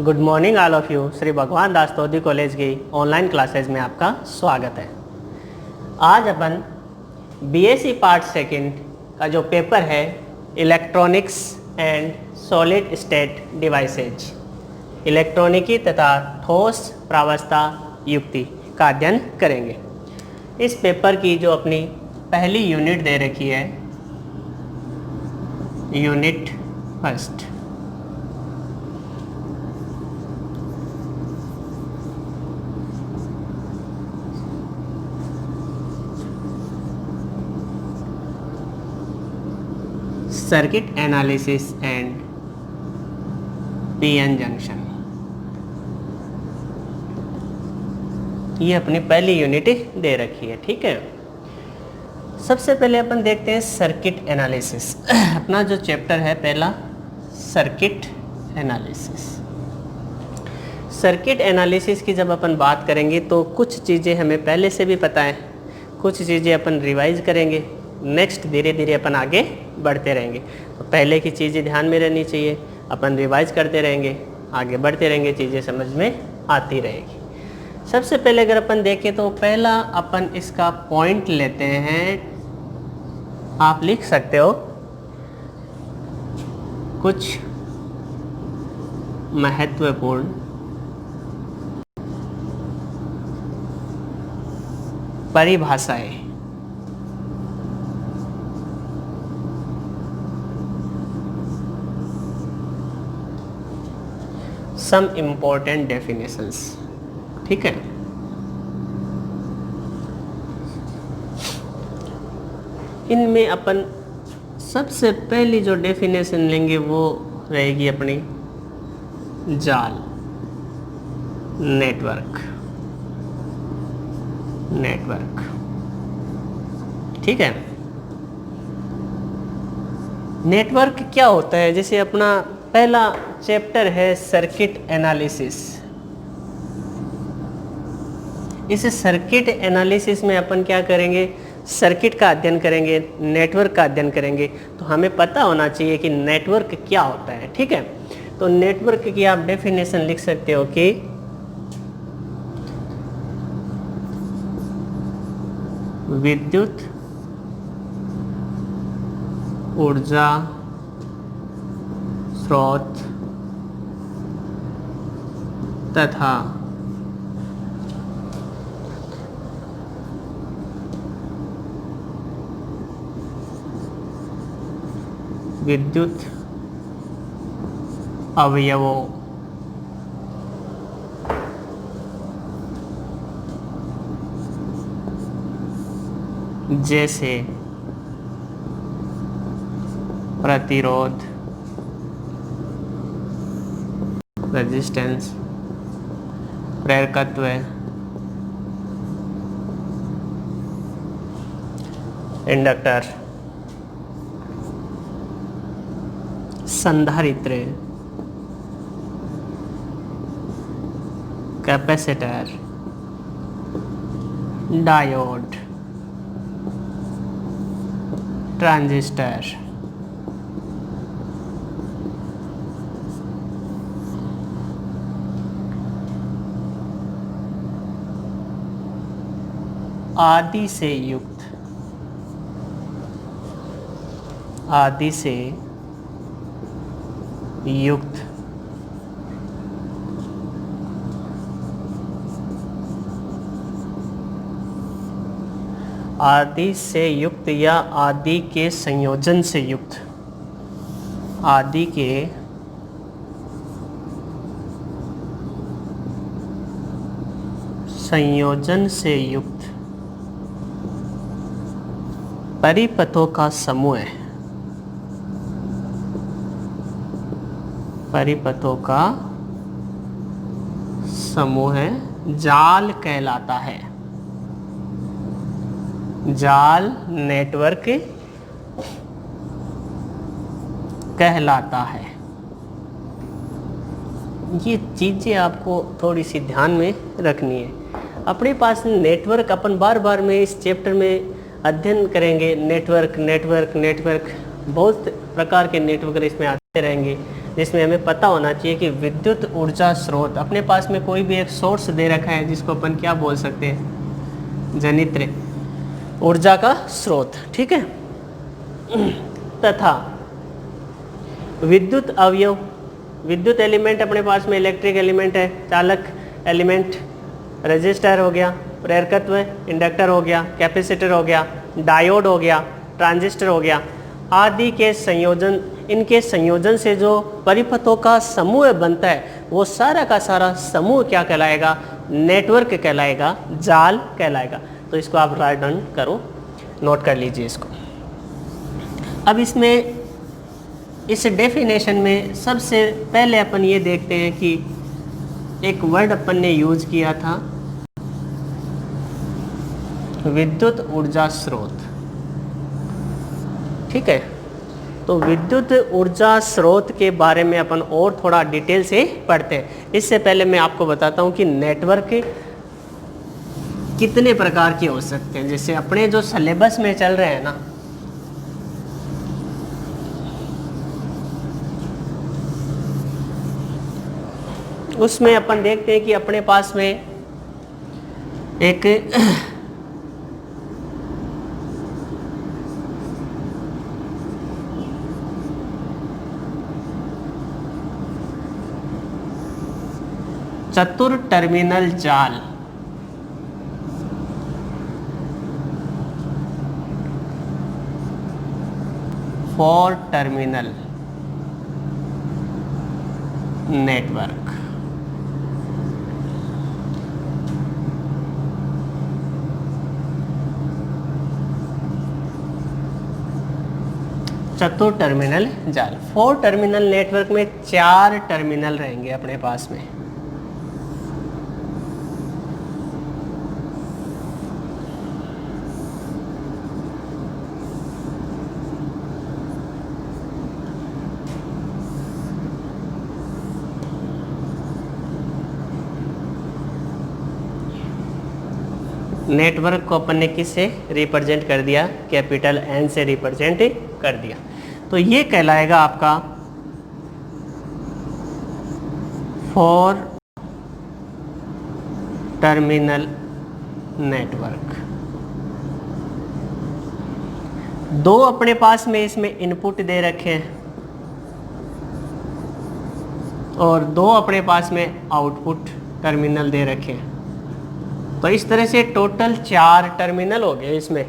Good morning all of you. Shri भगवान दास तोदी college की online classes में आपका स्वागत है। आज अपन बीएससी पार्ट सेकंड का जो पेपर है electronics and solid state devices, इलेक्ट्रॉनिकी तथा ठोस प्रावस्था युक्ति का अध्ययन करेंगे। इस पेपर की जो अपनी पहली यूनिट दे रखी है, unit first, circuit analysis and PN junction, ये अपनी पहली यूनिट दे रखी है। ठीक है, सबसे पहले अपन देखते हैं सर्किट एनालिसिस। अपना जो चैप्टर है पहला, सर्किट एनालिसिस। सर्किट एनालिसिस की जब अपन बात करेंगे तो कुछ चीज़ें हमें पहले से भी पता है, कुछ चीज़ें अपन रिवाइज करेंगे, नेक्स्ट धीरे धीरे अपन आगे बढ़ते रहेंगे। तो पहले की चीज़ें ध्यान में रहनी चाहिए, अपन रिवाइज करते रहेंगे, आगे बढ़ते रहेंगे, चीज़ें समझ में आती रहेगी। सबसे पहले अगर अपन देखें तो पहला अपन इसका पॉइंट लेते हैं, आप लिख सकते हो कुछ महत्वपूर्ण परिभाषाएं। Some important definitions. ठीक है, इनमें अपन सबसे पहली जो डेफिनेशन लेंगे वो रहेगी अपनी जाल, नेटवर्क। ठीक है, नेटवर्क क्या होता है? जैसे अपना पहला चैप्टर है सर्किट एनालिसिस। इस सर्किट एनालिसिस में अपन क्या करेंगे? सर्किट का अध्ययन करेंगे, नेटवर्क का अध्ययन करेंगे। तो हमें पता होना चाहिए कि नेटवर्क क्या होता है। ठीक है, तो नेटवर्क की आप डेफिनेशन लिख सकते हो कि विद्युत ऊर्जा स्रोत तथा विद्युत अवयवों जैसे प्रतिरोध, रेजिस्टेंस, प्रेरकत्व, इंडक्टर, संधारित्र, कैपेसिटर, डायोड, ट्रांजिस्टर, आदि से युक्त, आदि से युक्त आदि से युक्त या आदि के संयोजन से युक्त, आदि के संयोजन से युक्त परिपथों का समूह है, परिपथों का समूह है, जाल कहलाता है। जाल नेटवर्क कहलाता है। ये चीज़ें आपको थोड़ी सी ध्यान में रखनी है। अपने पास नेटवर्क अपन बार बार में इस चैप्टर में अध्ययन करेंगे। नेटवर्क नेटवर्क नेटवर्क बहुत प्रकार के नेटवर्क इसमें आते रहेंगे, जिसमें हमें पता होना चाहिए कि विद्युत ऊर्जा स्रोत, अपने पास में कोई भी एक सोर्स दे रखा है जिसको अपन क्या बोल सकते हैं, जनित्र ऊर्जा का स्रोत, ठीक है। तथा विद्युत अवयव, विद्युत एलिमेंट अपने पास में इलेक्ट्रिक एलिमेंट है, चालक एलिमेंट, रेजिस्टर हो गया, प्रेरकत्व इंडक्टर हो गया, कैपेसिटर हो गया, डायोड हो गया, ट्रांजिस्टर हो गया, आदि के संयोजन, इनके संयोजन से जो परिपथों का समूह बनता है वो सारा का सारा समूह क्या कहलाएगा, नेटवर्क कहलाएगा, जाल कहलाएगा। तो इसको आप राइट डाउन करो, नोट कर लीजिए इसको। अब इसमें इस डेफिनेशन में सबसे पहले अपन ये देखते हैं कि एक वर्ड अपन ने यूज किया था, विद्युत ऊर्जा स्रोत, ठीक है। तो विद्युत ऊर्जा स्रोत के बारे में अपन और थोड़ा डिटेल से पढ़ते हैं। इससे पहले मैं आपको बताता हूँ कि नेटवर्क कितने प्रकार के हो सकते हैं। जैसे अपने जो सिलेबस में चल रहे हैं ना, उसमें अपन देखते हैं कि अपने पास में एक चतुर टर्मिनल जाल, फोर टर्मिनल नेटवर्क। चतुर टर्मिनल जाल, 4 टर्मिनल नेटवर्क में 4 टर्मिनल रहेंगे अपने पास में। नेटवर्क को अपन ने किससे रिप्रेजेंट कर दिया, कैपिटल एन से रिप्रेजेंट कर दिया। तो ये कहलाएगा आपका 4 टर्मिनल नेटवर्क। 2 अपने पास में इसमें इनपुट दे रखे हैं और 2 अपने पास में आउटपुट टर्मिनल दे रखे हैं। तो इस तरह से टोटल 4 टर्मिनल हो गए। इसमें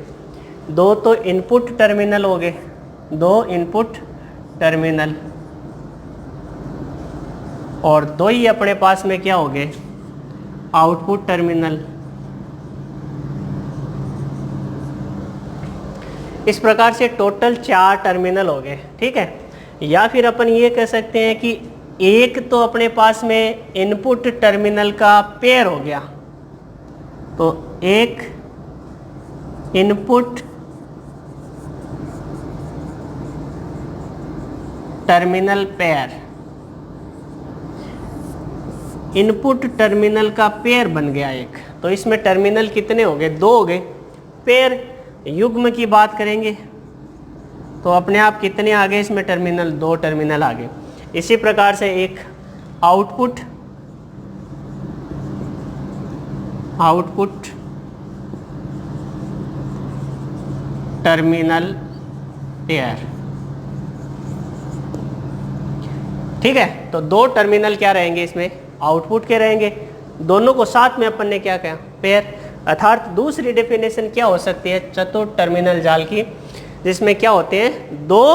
2 तो इनपुट टर्मिनल हो गए, 2 इनपुट टर्मिनल, और 2 ही अपने पास में क्या हो गए, आउटपुट टर्मिनल। इस प्रकार से टोटल 4 टर्मिनल हो गए, ठीक है। या फिर अपन ये कह सकते हैं कि एक तो अपने पास में इनपुट टर्मिनल का पेयर हो गया, तो एक input terminal pair, input terminal का पेयर बन गया एक। तो इसमें टर्मिनल कितने हो गए, 2 हो गए। पेयर युग्म की बात करेंगे तो अपने आप कितने आ गए इसमें टर्मिनल, 2 टर्मिनल आ गए। इसी प्रकार से एक आउटपुट टर्मिनल पेयर, ठीक है। तो 2 टर्मिनल क्या रहेंगे इसमें, आउटपुट के रहेंगे। दोनों को साथ में अपन ने क्या कहा, पेयर। अर्थात दूसरी डेफिनेशन क्या हो सकती है चतुर टर्मिनल जाल की, जिसमें क्या होते हैं, 2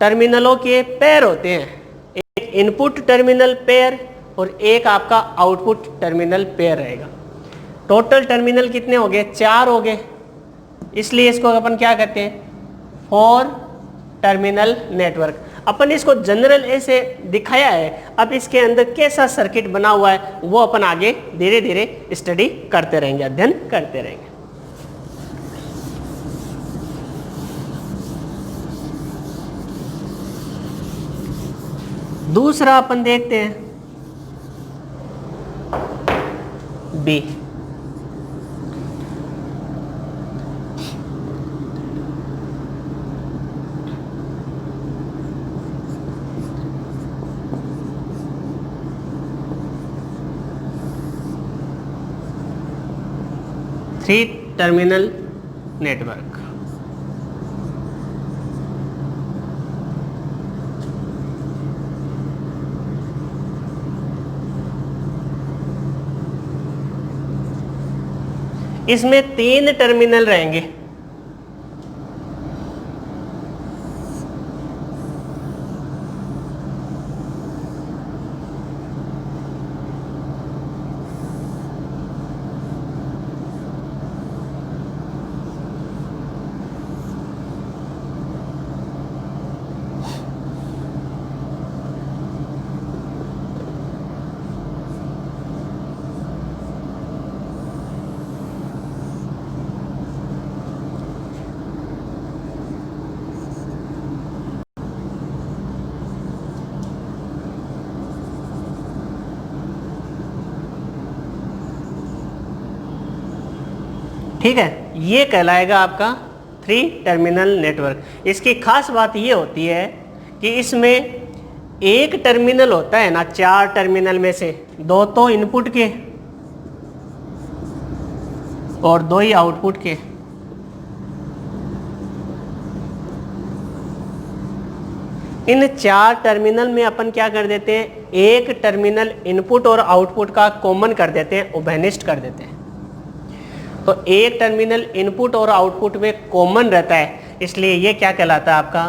टर्मिनलों के पेयर होते हैं, एक इनपुट टर्मिनल पेयर और एक आपका आउटपुट टर्मिनल पेयर रहेगा। टोटल टर्मिनल कितने हो गए, 4 हो गए। इसलिए इसको अपन क्या कहते हैं, 4 टर्मिनल नेटवर्क। अपन इसको जनरल ऐसे दिखाया है, अब इसके अंदर कैसा सर्किट बना हुआ है वो अपन आगे धीरे धीरे स्टडी करते रहेंगे, अध्ययन करते रहेंगे। दूसरा अपन देखते हैं बी। 3 terminal network. इसमें 3 टर्मिनल रहेंगे। ठीक है, ये कहलाएगा आपका 3 टर्मिनल नेटवर्क। इसकी खास बात ये होती है कि इसमें एक टर्मिनल होता है ना, 4 टर्मिनल में से 2 तो इनपुट के और 2 ही आउटपुट के। इन 4 टर्मिनल में अपन क्या कर देते हैं, एक टर्मिनल इनपुट और आउटपुट का कॉमन कर देते हैं, उभयनिष्ठ कर देते हैं। तो एक टर्मिनल इनपुट और आउटपुट में कॉमन रहता है, इसलिए ये क्या कहलाता है आपका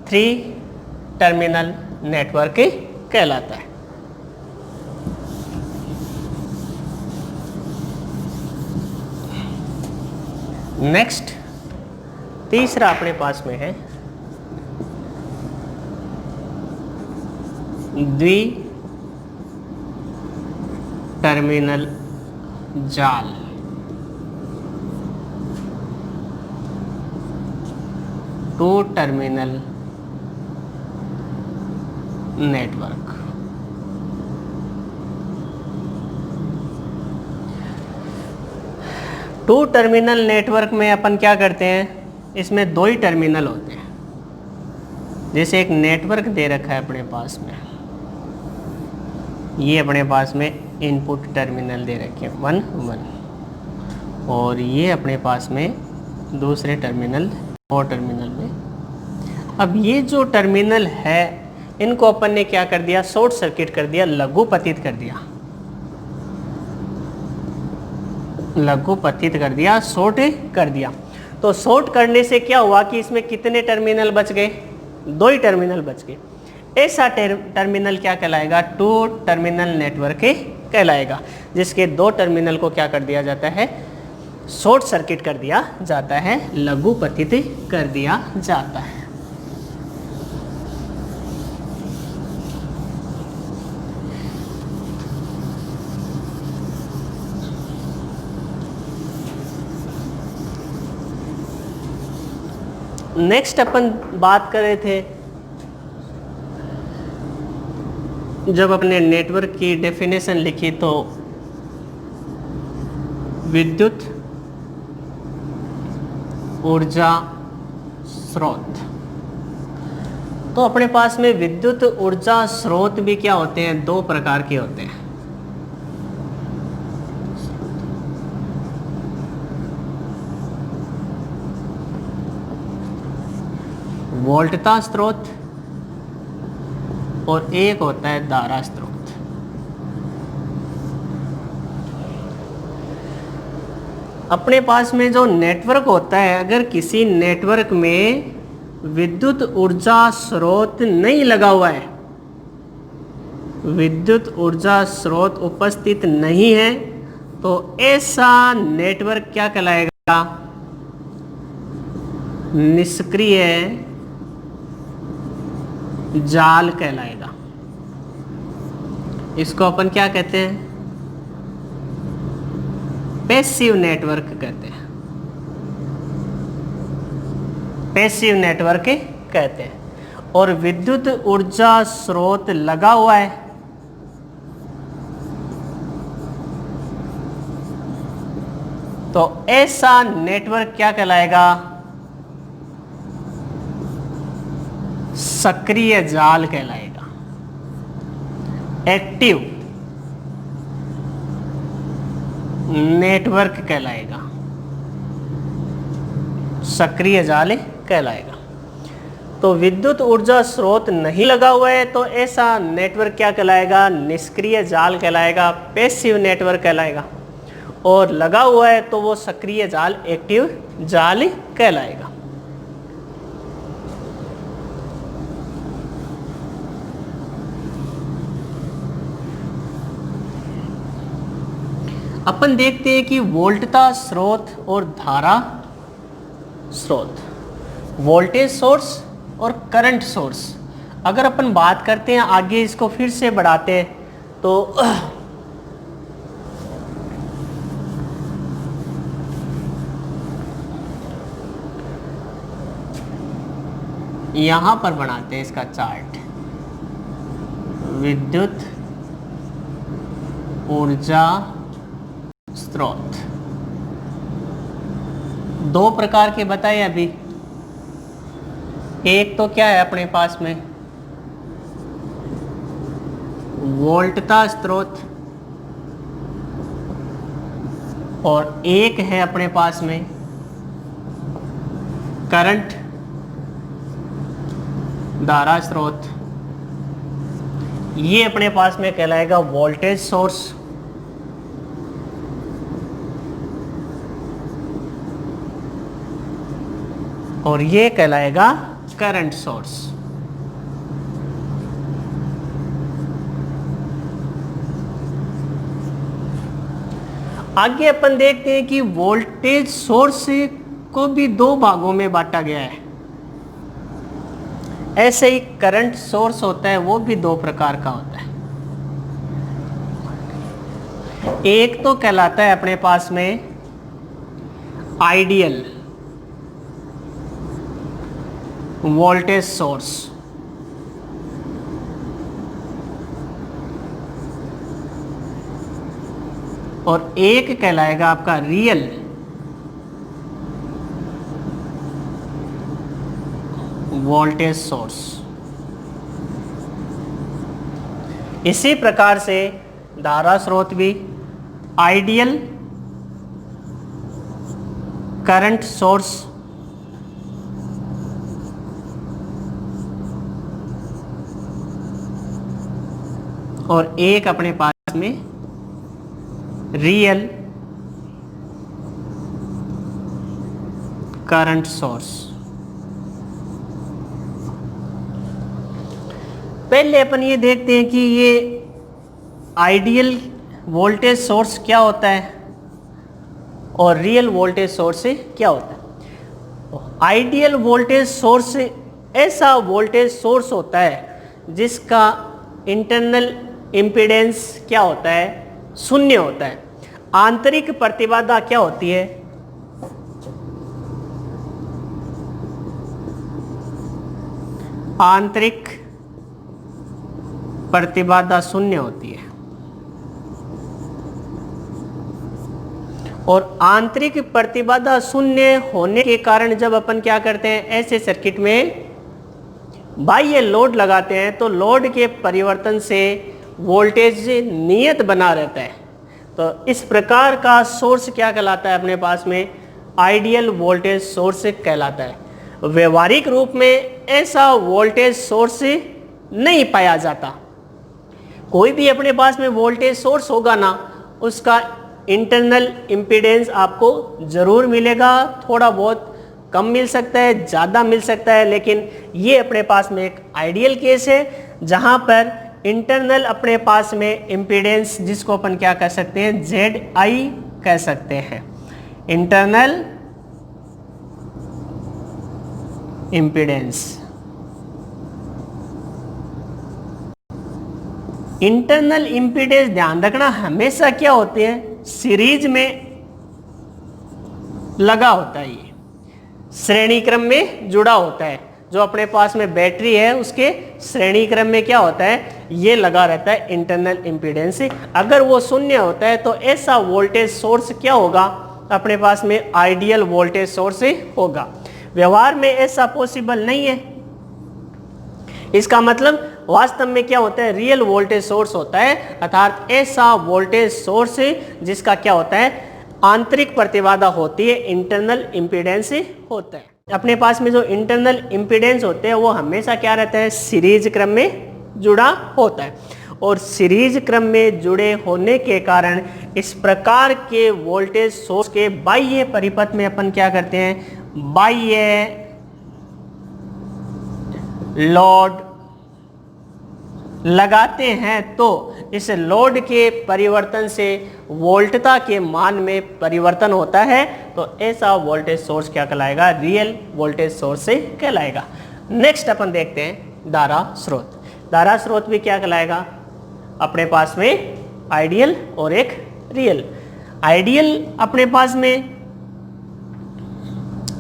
3 टर्मिनल नेटवर्क कहलाता है। नेक्स्ट तीसरा अपने पास में है द्वि टर्मिनल जाल। Two terminal network. Two terminal network में अपन क्या करते हैं, इसमें 2 ही टर्मिनल होते हैं। जैसे एक नेटवर्क दे रखा है अपने पास में, ये अपने पास में इनपुट टर्मिनल दे रखे हैं 1 1, और ये अपने पास में दूसरे टर्मिनल और टर्मिनल में। अब ये जो टर्मिनल है इनको अपन ने क्या कर दिया, शॉर्ट सर्किट कर दिया, लघुपतित कर दिया, लघुपतित कर दिया, शॉर्ट कर दिया। तो शॉर्ट करने से क्या हुआ कि इसमें कितने टर्मिनल बच गए, 2 ही टर्मिनल बच गए। ऐसा टर्मिनल क्या कहलाएगा, 2 टर्मिनल नेटवर्क कहलाएगा, जिसके 2 टर्मिनल को क्या कर दिया जाता है, शॉर्ट सर्किट कर दिया जाता है, लघुपतित कर दिया जाता है। नेक्स्ट अपन बात कर रहे थे, जब अपने नेटवर्क की डेफिनेशन लिखी तो विद्युत ऊर्जा स्रोत। तो अपने पास में विद्युत ऊर्जा स्रोत भी क्या होते हैं, 2 प्रकार के होते हैं। वोल्टता स्रोत और एक होता है धारा स्रोत। अपने पास में जो नेटवर्क होता है, अगर किसी नेटवर्क में विद्युत ऊर्जा स्रोत नहीं लगा हुआ है, विद्युत ऊर्जा स्रोत उपस्थित नहीं है, तो ऐसा नेटवर्क क्या कहलाएगा, निष्क्रिय जाल कहलाएगा। इसको अपन क्या कहते हैं, पैसिव नेटवर्क कहते हैं, पैसिव नेटवर्क कहते हैं। और विद्युत ऊर्जा स्रोत लगा हुआ है, तो ऐसा नेटवर्क क्या कहलाएगा, सक्रिय जाल कहलाएगा, एक्टिव नेटवर्क कहलाएगा। सक्रिय जाल कहलाएगा। तो विद्युत ऊर्जा स्रोत नहीं लगा हुआ है तो ऐसा नेटवर्क क्या कहलाएगा? निष्क्रिय जाल कहलाएगा, पैसिव नेटवर्क कहलाएगा। और लगा हुआ है तो वो सक्रिय जाल, एक्टिव जाल कहलाएगा। अपन देखते हैं कि वोल्टता स्रोत और धारा स्रोत, वोल्टेज सोर्स और करंट सोर्स। अगर अपन बात करते हैं आगे, इसको फिर से बढ़ाते हैं तो यहां पर बनाते हैं इसका चार्ट। विद्युत ऊर्जा स्रोत दो प्रकार के बताए अभी। एक तो क्या है अपने पास में वोल्टता स्रोत, और एक है अपने पास में करंट धारा स्रोत। ये अपने पास में कहलाएगा वोल्टेज सोर्स, और ये कहलाएगा करंट सोर्स। आगे अपन देखते हैं कि वोल्टेज सोर्स को भी दो भागों में बांटा गया है। ऐसे ही करंट सोर्स होता है, वो भी दो प्रकार का होता है। एक तो कहलाता है अपने पास में आइडियल वोल्टेज सोर्स, और एक कहलाएगा आपका रियल वोल्टेज सोर्स। इसी प्रकार से धारा स्रोत भी आइडियल करंट सोर्स और एक अपने पास में रियल करंट सोर्स। पहले अपन ये देखते हैं कि ये आइडियल वोल्टेज सोर्स क्या होता है और रियल वोल्टेज सोर्स क्या होता है। आइडियल वोल्टेज सोर्स ऐसा वोल्टेज सोर्स होता है जिसका इंटरनल इम्पीडेंस क्या होता है? शून्य होता है। आंतरिक प्रतिबाधा क्या होती है? आंतरिक प्रतिबाधा शून्य होती है। और आंतरिक प्रतिबाधा शून्य होने के कारण जब अपन क्या करते हैं, ऐसे सर्किट में बाह्य लोड लगाते हैं तो लोड के परिवर्तन से वोल्टेज नियत बना रहता है। तो इस प्रकार का सोर्स क्या कहलाता है अपने पास में? आइडियल वोल्टेज सोर्स कहलाता है। व्यवहारिक रूप में ऐसा वोल्टेज सोर्स नहीं पाया जाता। कोई भी अपने पास में वोल्टेज सोर्स होगा ना, उसका इंटरनल इम्पीडेंस आपको जरूर मिलेगा। थोड़ा बहुत कम मिल सकता है, ज़्यादा मिल सकता है, लेकिन ये अपने पास में एक आइडियल केस है जहाँ पर इंटरनल अपने पास में इम्पीडेंस, जिसको अपन क्या कह सकते हैं, ZI कह सकते हैं, इंटरनल इम्पीडेंस। इंटरनल इम्पीडेंस ध्यान रखना हमेशा क्या होते हैं, सीरीज में लगा होता है, ये श्रेणी क्रम में जुड़ा होता है। जो अपने पास में बैटरी है उसके श्रेणी क्रम में क्या होता है, ये लगा रहता है इंटरनल इम्पीडेंस। अगर वो शून्य होता है तो ऐसा वोल्टेज सोर्स क्या होगा, अपने पास में आइडियल वोल्टेज सोर्स होगा। व्यवहार में ऐसा पॉसिबल नहीं है। इसका मतलब वास्तव में क्या होता है, रियल वोल्टेज सोर्स होता है, अर्थात ऐसा वोल्टेज सोर्स जिसका क्या होता है, आंतरिक प्रतिबाधा होती है, इंटरनल इम्पीडेंस होता है। अपने पास में जो इंटरनल इम्पीडेंस होते हैं वो हमेशा क्या रहता है, सीरीज क्रम में जुड़ा होता है। और सीरीज क्रम में जुड़े होने के कारण इस प्रकार के वोल्टेज सोर्स के बाह्य परिपथ में अपन क्या करते हैं, बाह्य लोड लगाते हैं, तो इस लोड के परिवर्तन से वोल्टता के मान में परिवर्तन होता है, तो ऐसा वोल्टेज सोर्स क्या कहलाएगा, रियल वोल्टेज सोर्स से कहलाएगा। नेक्स्ट अपन देखते हैं धारा स्रोत। धारा स्रोत भी क्या कहलाएगा, अपने पास में आइडियल और एक रियल। आइडियल अपने पास में,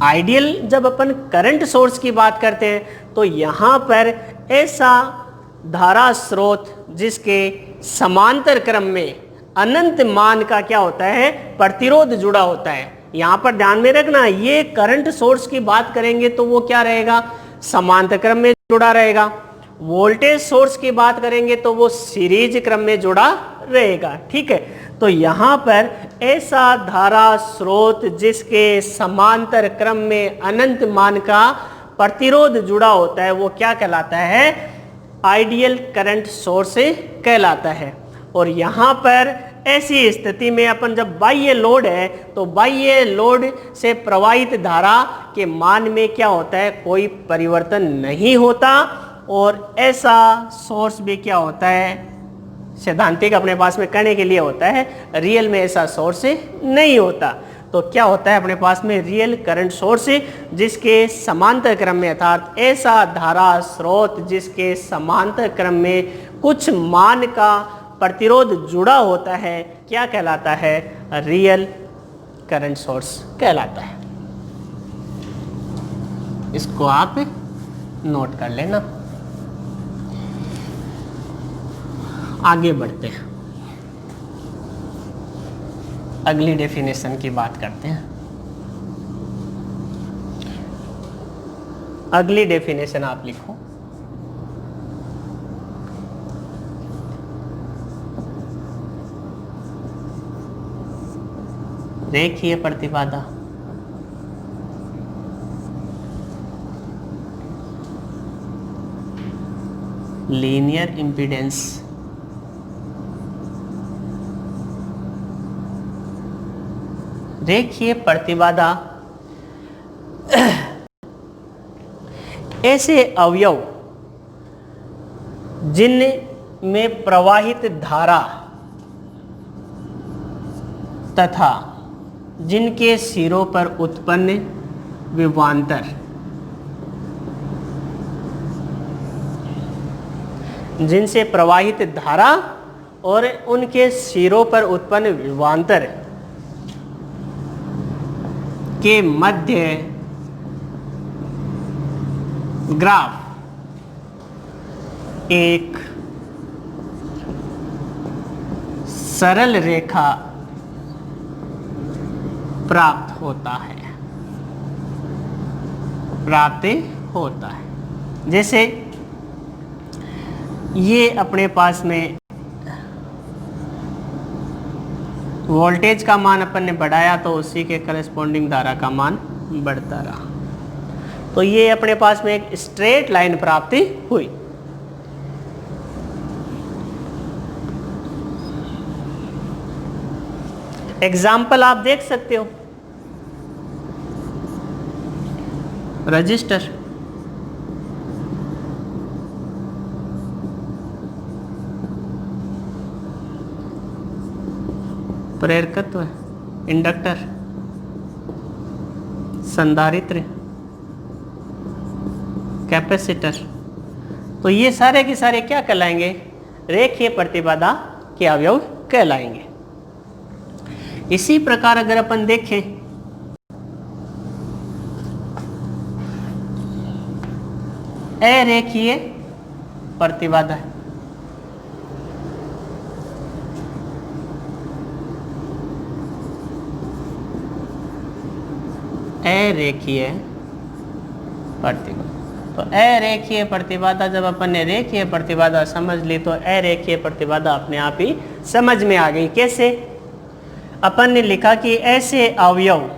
आइडियल जब अपन करंट सोर्स की बात करते हैं तो यहां पर ऐसा धारा स्रोत जिसके समांतर क्रम में अनंत मान का क्या होता है, प्रतिरोध जुड़ा होता है। यहां पर ध्यान में रखना, ये करंट सोर्स की बात करेंगे तो वो क्या रहेगा, समांतर क्रम में जुड़ा रहेगा। वोल्टेज सोर्स की बात करेंगे तो वो सीरीज क्रम में जुड़ा रहेगा। ठीक है, तो यहां पर ऐसा धारा स्रोत जिसके समांतर क्रम में अनंत मान का प्रतिरोध जुड़ा होता है वो क्या कहलाता है, आइडियल करंट सोर्स कहलाता है। और यहां पर ऐसी स्थिति में अपन जब बाह्य लोड है तो बाह्य लोड से प्रवाहित धारा के मान में क्या होता है, कोई परिवर्तन नहीं होता। और ऐसा सोर्स भी क्या होता है, सैद्धांतिक अपने पास में करने के लिए होता है, रियल में ऐसा सोर्स नहीं होता। तो क्या होता है अपने पास में, रियल करंट सोर्स जिसके समांतर क्रम में, अर्थात ऐसा धारा स्रोत जिसके समांतर क्रम में कुछ मान का प्रतिरोध जुड़ा होता है, क्या कहलाता है, रियल करंट सोर्स कहलाता है। इसको आप नोट कर लेना। आगे बढ़ते हैं, अगली डेफिनेशन की बात करते हैं। अगली डेफिनेशन आप लिखो, रेखीय प्रतिबाधा। Linear impedance. रेखीय प्रतिबाधा ऐसे अवयव जिनमें प्रवाहित धारा तथा जिनके सिरों पर उत्पन्न विभवांतर जिनसे प्रवाहित धारा और उनके सिरों पर उत्पन्न विभवांतर के मध्य ग्राफ एक सरल रेखा प्राप्त होता है। जैसे ये अपने पास में वोल्टेज का मान अपन ने बढ़ाया तो उसी के करस्पॉन्डिंग धारा का मान बढ़ता रहा, तो ये अपने पास में एक स्ट्रेट लाइन प्राप्ति हुई। एग्जाम्पल आप देख सकते हो, रजिस्टर, प्रेरकत्व, इंडक्टर, संधारित्र, कैपेसिटर, तो ये सारे के सारे क्या कहलाएंगे, रेखीय प्रतिबाधा के अवयव कहलाएंगे। इसी प्रकार अगर अपन देखें अरेखीय प्रतिबाधा, अरेखीय प्रतिबाधा, तो अरेखीय प्रतिबाधा जब अपन ने रेखीय प्रतिबाधा समझ ली तो अरेखीय प्रतिबाधा अपने आप ही समझ में आ गई। कैसे, अपन ने लिखा कि ऐसे अवयव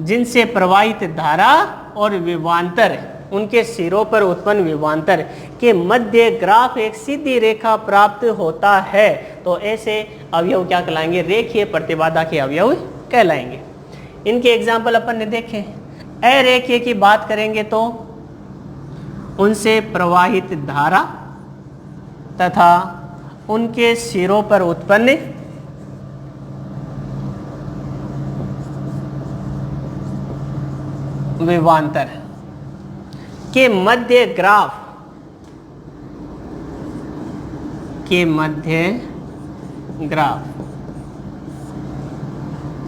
जिनसे प्रवाहित धारा और विभवांतर, उनके सिरों पर उत्पन्न विभवांतर के मध्य ग्राफ एक सीधी रेखा प्राप्त होता है, तो ऐसे अवयव क्या कहलाएंगे? रेखीय प्रतिबाधा के अवयव कहलाएंगे। इनके एग्जाम्पल अपन ने देखे। अरेखीय की बात करेंगे तो उनसे प्रवाहित धारा तथा उनके सिरों पर उत्पन्न विभवांतर के मध्य ग्राफ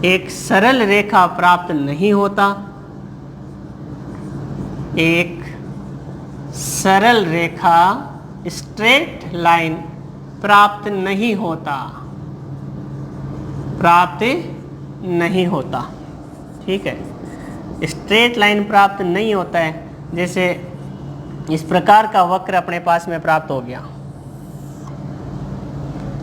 एक सरल रेखा प्राप्त नहीं होता, एक सरल रेखा स्ट्रेट लाइन प्राप्त नहीं होता। ठीक है, स्ट्रेट लाइन प्राप्त नहीं होता है। जैसे इस प्रकार का वक्र अपने पास में प्राप्त हो गया,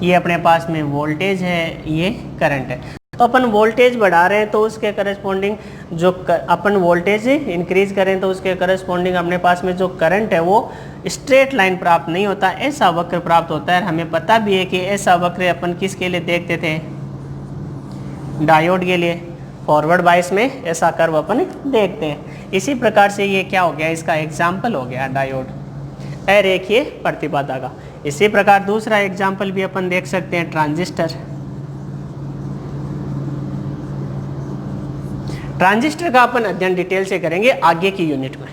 ये अपने पास में वोल्टेज है, ये करंट है। तो अपन वोल्टेज बढ़ा रहे हैं तो उसके करस्पॉन्डिंग जो अपन वोल्टेज इंक्रीज करें तो उसके करस्पॉन्डिंग अपने पास में जो करंट है वो स्ट्रेट लाइन प्राप्त नहीं होता, ऐसा वक्र प्राप्त होता है। हमें पता भी है कि ऐसा वक्र अपन किसके लिए देखते थे? डायोड के लिए। फॉरवर्ड बायस में ऐसा कर्व अपन देखते हैं। इसी प्रकार से ये क्या हो गया? इसका एग्जाम्पल हो गया डायोड, अरेखीय प्रतिबाधा का। इसी प्रकार दूसरा एग्जाम्पल भी अपन देख सकते हैं, ट्रांजिस्टर। ट्रांजिस्टर का अपन अध्ययन डिटेल से करेंगे आगे की यूनिट में।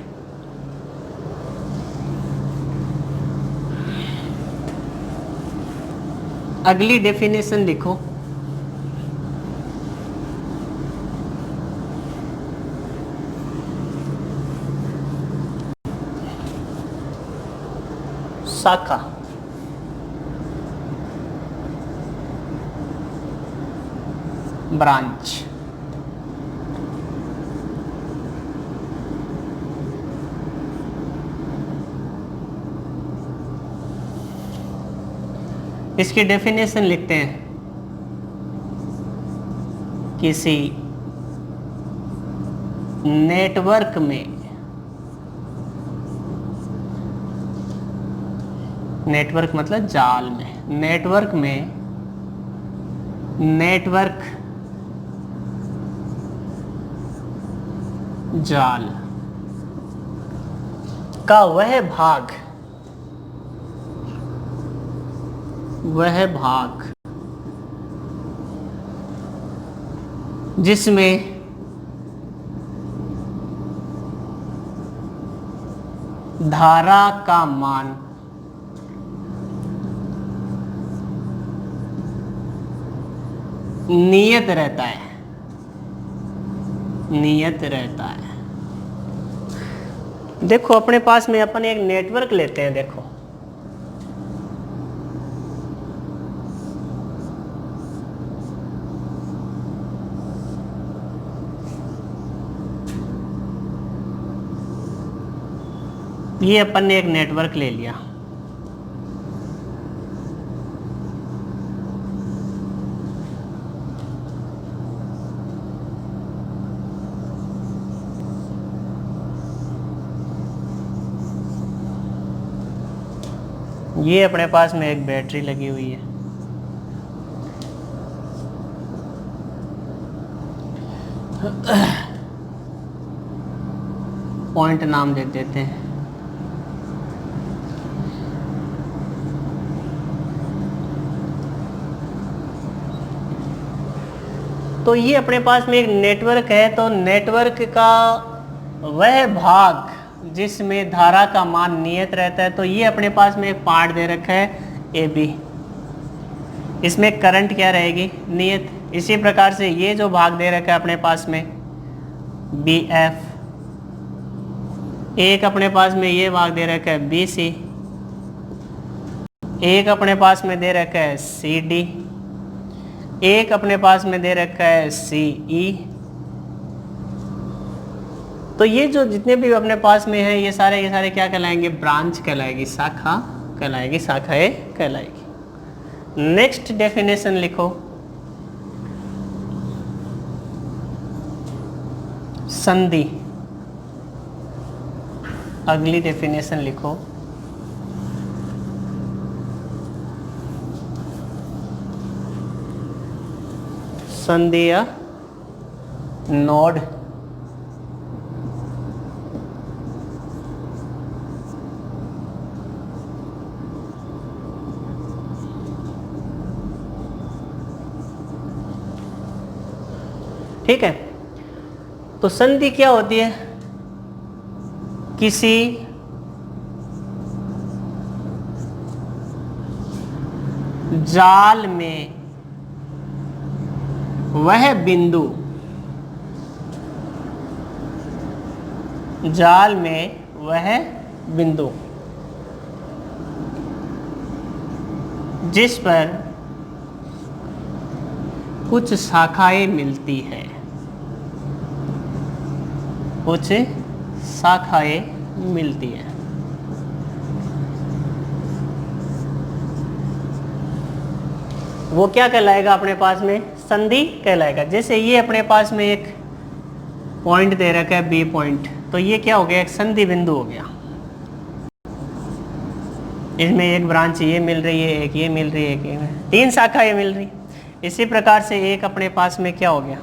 अगली डेफिनेशन लिखो। शाखा। ब्रांच। इसकी डेफिनेशन लिखते हैं। किसी नेटवर्क में नेटवर्क मतलब जाल में, नेटवर्क जाल का वह भाग जिसमें धारा का मान नियत रहता है। देखो अपने पास में अपन एक नेटवर्क लेते हैं। देखो ये अपन ने एक नेटवर्क ले लिया। ये अपने पास में एक बैटरी लगी हुई है। पॉइंट नाम दे देते हैं। तो ये अपने पास में एक नेटवर्क है। तो नेटवर्क का वह भाग जिसमें धारा का मान नियत रहता है, तो ये अपने पास में एक पार्ट दे रखा है ए बी। इसमें करंट क्या रहेगी? नियत। इसी प्रकार से ये जो भाग दे रखा है अपने पास में बी एफ, एक अपने पास में ये भाग दे रखा है बी सी, एक अपने पास में दे रखा है सी डी, एक अपने पास में दे रखा है सी ई। तो ये जो जितने भी अपने पास में है ये सारे क्या कहलाएंगे? ब्रांच कहलाएगी, शाखा कहलाएगी, शाखाएं कहलाएगी। नेक्स्ट डेफिनेशन लिखो। संधि, अगली डेफिनेशन लिखो। संधि या नोड ठीक है। तो संधि क्या होती है? किसी जाल में वह बिंदु, जाल में वह बिंदु जिस पर कुछ शाखाएं मिलती है, कुछ शाखाएं मिलती है। वो क्या कहलाएगा अपने पास में? संधि कहलाएगा। जैसे ये अपने पास में एक पॉइंट दे रखा है बी पॉइंट, तो ये क्या हो गया? एक संधि बिंदु हो गया। इसमें एक ब्रांच ये मिल रही है, एक ये मिल रही है, एक ये, तीन शाखाएं मिल रही। इसी प्रकार से एक अपने पास में क्या हो गया?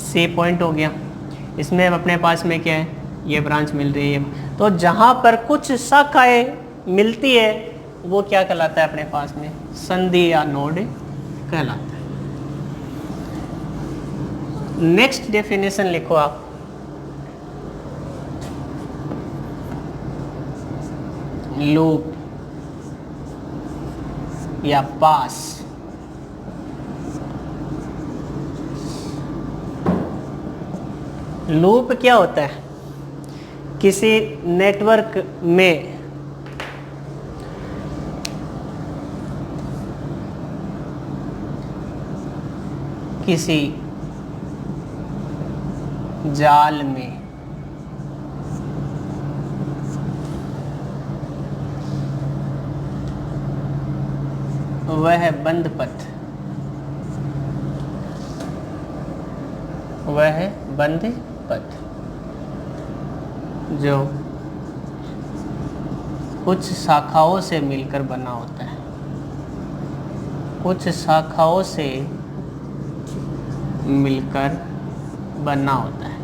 सी पॉइंट हो गया। इसमें अपने पास में क्या है? ये ब्रांच मिल रही है। तो जहाँ पर कुछ शाखाएं मिलती है वो क्या कहलाता है अपने पास में? संधि या नोड कहलाता है। नेक्स्ट डेफिनेशन लिखो आप। लूप या पास। लूप क्या होता है? किसी नेटवर्क में किसी जाल में वह बंद पथ, वह बंद पथ जो कुछ शाखाओं से मिलकर बना होता है, कुछ शाखाओं से मिलकर बना होता है,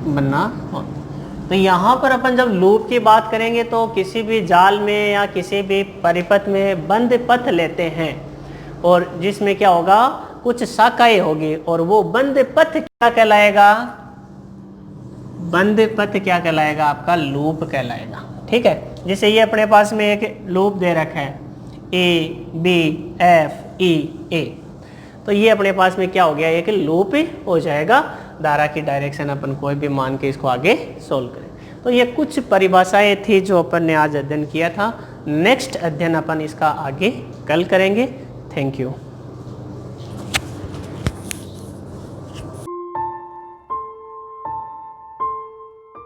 बना होता है। तो यहाँ पर अपन जब लूप की बात करेंगे तो किसी भी जाल में या किसी भी परिपथ में बंद पथ लेते हैं और जिसमें क्या होगा? कुछ शाखाएं होगी और वो बंद पथ क्या कहलाएगा? बंद पथ क्या कहलाएगा? आपका लूप कहलाएगा। ठीक है। जैसे ये अपने पास में एक लूप दे रखा है ए बी एफ ई ए, तो ये अपने पास में क्या हो गया? एक लूप हो जाएगा। धारा की डायरेक्शन अपन कोई भी मान के इसको आगे सोल्व करें। तो ये कुछ परिभाषाएं थी जो अपन ने आज अध्ययन किया था। नेक्स्ट अध्ययन अपन इसका आगे कल करेंगे। Thank you.